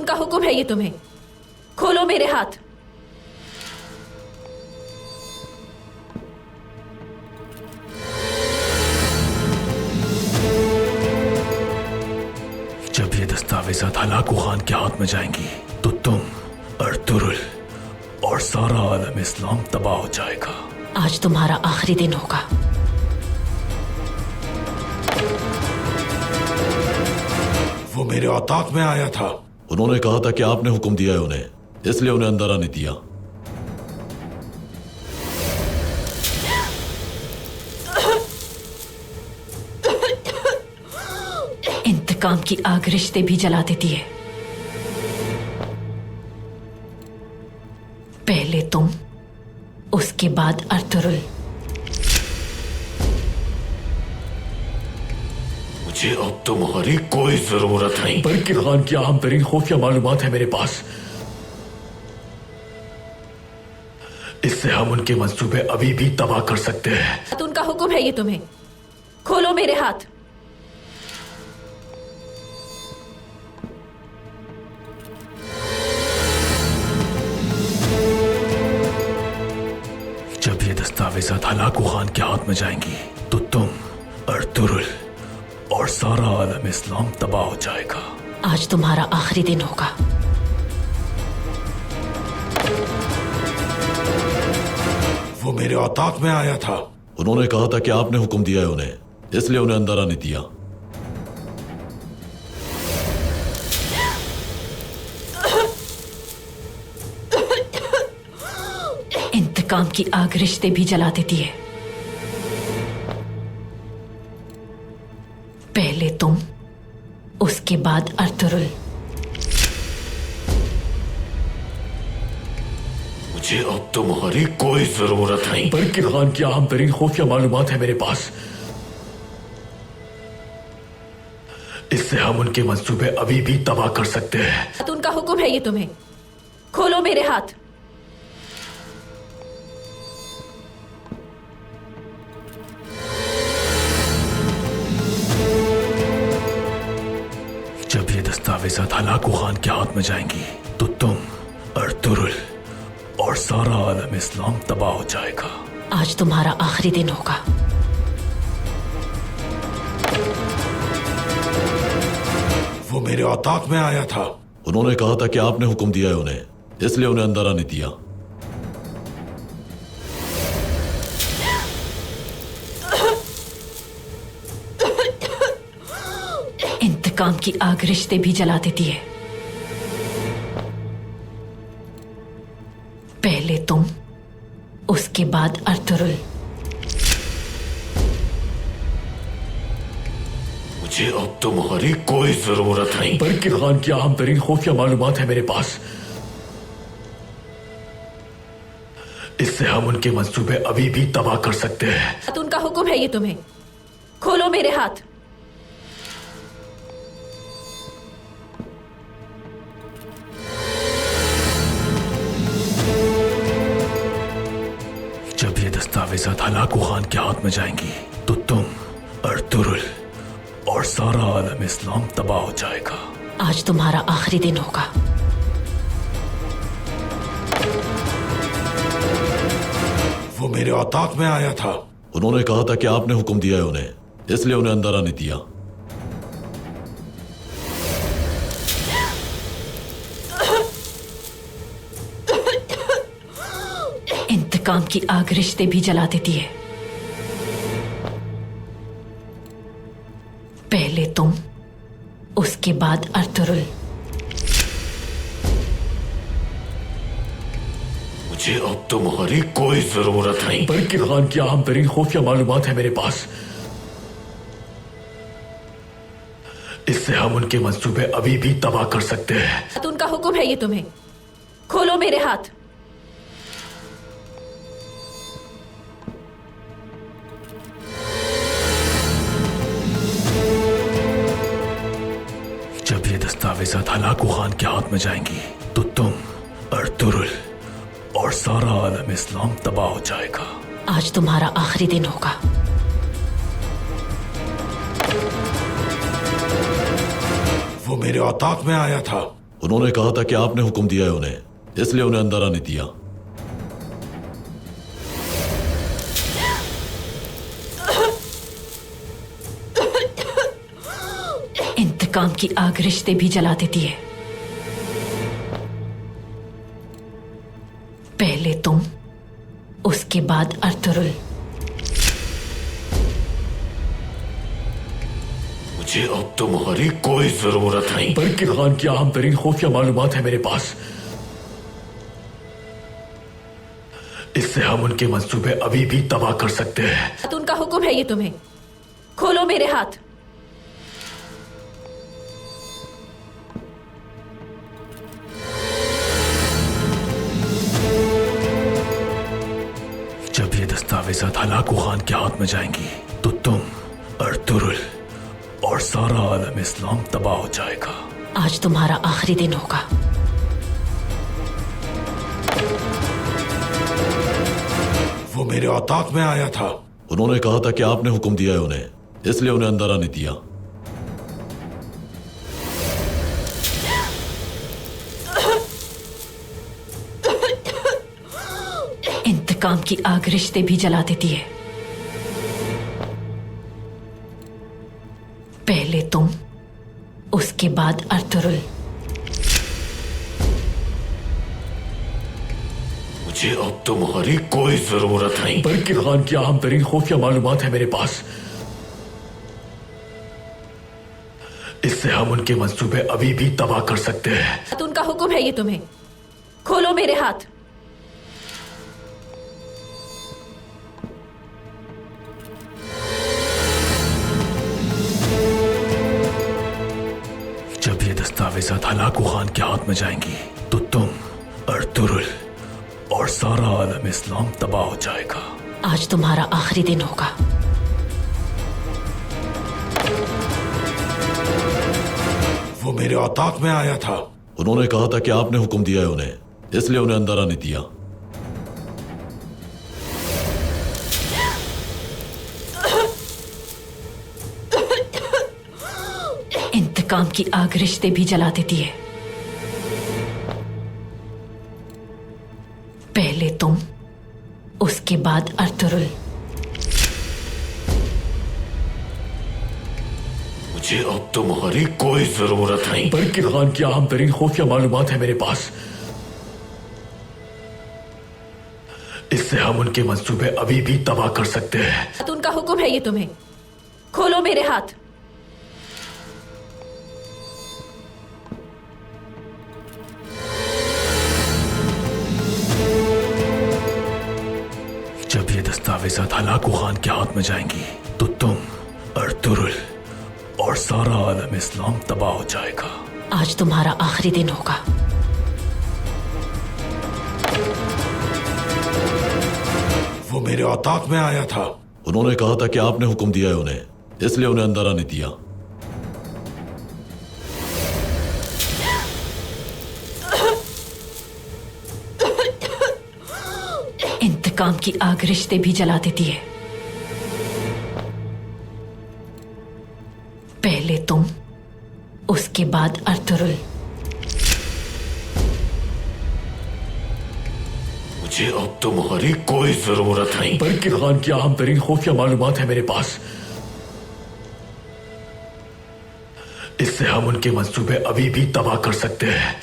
उनका हुक्म है ये तुम्हें। खोलो मेरे हाथ। जब ये दस्तावेजात हलाकू खान के हाथ में जाएंगी तो तुम, अर्तुरुल और सारा आलम इस्लाम तबाह हो जाएगा। आज तुम्हारा आखिरी दिन होगा। वो मेरे औताक में आया था। उन्होंने कहा था कि आपने हुक्म दिया है उन्हें, इसलिए उन्हें अंदर आने दिया। इंतकाम की आग रिश्ते भी जला देती है। पहले तुम, उसके बाद अर्तुरुल। मुझे अब तुम्हारी कोई जरूरत नहीं। बरकी खान की अहम तरीन खुफिया मालूमात है मेरे पास। इससे हम उनके मंसूबे अभी भी तबाह कर सकते हैं। तो उनका हुक्म है ये तुम्हें। खोलो मेरे हाथ। जब ये दस्तावेजात हलाकू खान के हाथ में जाएंगी तो तुम, अर्तुरुल और सारा आलम इस्लाम तबाह हो जाएगा। आज तुम्हारा आखिरी दिन होगा। वो मेरे औताक में आया था। उन्होंने कहा था कि आपने हुक्म दिया है उन्हें, इसलिए उन्हें अंदर आने दिया। इंतकाम की आग रिश्ते भी जला देती है। पहले तुम, उसके बाद अर्तुरुल। मुझे अब तुम्हारी कोई जरूरत नहीं। बरकी खान की अहम तरीन खुफिया मालूमात है मेरे पास। इससे हम उनके मंसूबे अभी भी तबाह कर सकते हैं। तो उनका हुक्म है ये तुम्हें। खोलो मेरे हाथ। जब ये दस्तावेजात हलाकू खान के हाथ में जाएंगी तो तुम, अर्तुरुल और सारा आलम इस्लाम तबाह हो जाएगा। आज तुम्हारा आखिरी दिन होगा। वो मेरे औताक में आया था। उन्होंने कहा था कि आपने हुक्म दिया है उन्हें, इसलिए उन्हें अंदर आने दिया। इंतकाम की आग रिश्ते भी जला देती है। पहले तुम, उसके बाद अर्तुरुल। मुझे अब तुम्हारी कोई जरूरत नहीं। बरकी खान की अहम तरीन खुफिया मालूमात है मेरे पास। इससे हम उनके मंसूबे अभी भी तबाह कर सकते हैं। तो उनका हुक्म है ये तुम्हें। खोलो मेरे हाथ। जब ये दस्तावेजात हलाकू खान के हाथ में जाएंगी तो तुम, अर्तुरुल और सारा आलम इस्लाम तबाह हो जाएगा। आज तुम्हारा आखिरी दिन होगा। वो मेरे औताक में आया था। उन्होंने कहा था कि आपने हुक्म दिया है उन्हें, इसलिए उन्हें अंदर आने दिया। इंतकाम की आग रिश्ते भी जला देती है। पहले तुम, उसके बाद अर्तुरुल। मुझे अब तुम्हारी कोई जरूरत नहीं। बरकी खान की अहम तरीन खुफिया मालूमात है मेरे पास। इससे हम उनके मंसूबे अभी भी तबाह कर सकते हैं। तो उनका हुक्म है ये तुम्हें। खोलो मेरे हाथ। जब ये दस्तावेजात हलाकू खान के हाथ में जाएंगी तो तुम, अर्तुरुल और सारा आलम इस्लाम तबाह हो जाएगा। आज तुम्हारा आखिरी दिन होगा। वो मेरे औताक में आया था। उन्होंने कहा था कि आपने हुक्म दिया है उन्हें, इसलिए उन्हें अंदर आने दिया। इंतकाम की आग रिश्ते भी जला देती है। पहले तुम, उसके बाद अर्तुरुल। मुझे अब तुम्हारी कोई जरूरत नहीं। बरकी खान की अहम तरीन खुफिया मालूमात है मेरे पास। इससे हम उनके मंसूबे अभी भी तबाह कर सकते हैं। तो उनका हुक्म है ये तुम्हें। खोलो मेरे हाथ। जब ये दस्तावेजात हलाकू खान के हाथ में जाएंगी तो तुम, अर्तुरुल और सारा आलम इस्लाम तबाह हो जाएगा। आज तुम्हारा आखिरी दिन होगा। वो मेरे औताक में आया था। उन्होंने कहा था कि आपने हुक्म दिया है उन्हें, इसलिए उन्हें अंदर आने दिया। इंतकाम की आग रिश्ते भी जला देती है। पहले तुम, उसके बाद अर्तुरुल। मुझे अब तुम्हारी कोई जरूरत नहीं। बरकी खान की अहम तरीन खुफिया मालूमात है मेरे पास। इससे हम उनके मंसूबे अभी भी तबाह कर सकते हैं। तो उनका हुक्म है ये तुम्हें। खोलो मेरे हाथ। जब ये दस्तावेजात हलाकू खान के हाथ में जाएंगी तो तुम, अर्तुरुल और सारा आलम इस्लाम तबाह हो जाएगा। आज तुम्हारा आखिरी दिन होगा। वो मेरे औताक में आया था। उन्होंने कहा था कि आपने हुक्म दिया है उन्हें, इसलिए उन्हें अंदर आने दिया। इंतकाम की आग रिश्ते भी जला देती है। पहले तुम, उसके बाद अर्तुरुल। मुझे अब तुम्हारी कोई जरूरत नहीं। बरकी खान की अहम तरीन खुफिया मालूमात है मेरे पास। इससे हम उनके मंसूबे अभी भी तबाह कर सकते हैं। तो उनका हुक्म है ये तुम्हें। खोलो मेरे हाथ। जब ये दस्तावेजात हलाकू खान के हाथ में जाएंगी तो तुम, अर्तुरुल और सारा आलम इस्लाम तबाह हो जाएगा। आज तुम्हारा आखिरी दिन होगा। वो मेरे औताक में आया था। उन्होंने कहा था कि आपने हुक्म दिया है उन्हें, इसलिए उन्हें अंदर आने दिया। इंतकाम की आग रिश्ते भी जला देती है। पहले तुम, उसके बाद अर्तुरुल। मुझे अब तुम्हारी कोई जरूरत नहीं। बरकी खान की अहम तरीन खुफिया मालूमात है मेरे पास। इससे हम उनके मंसूबे अभी भी तबाह कर सकते हैं।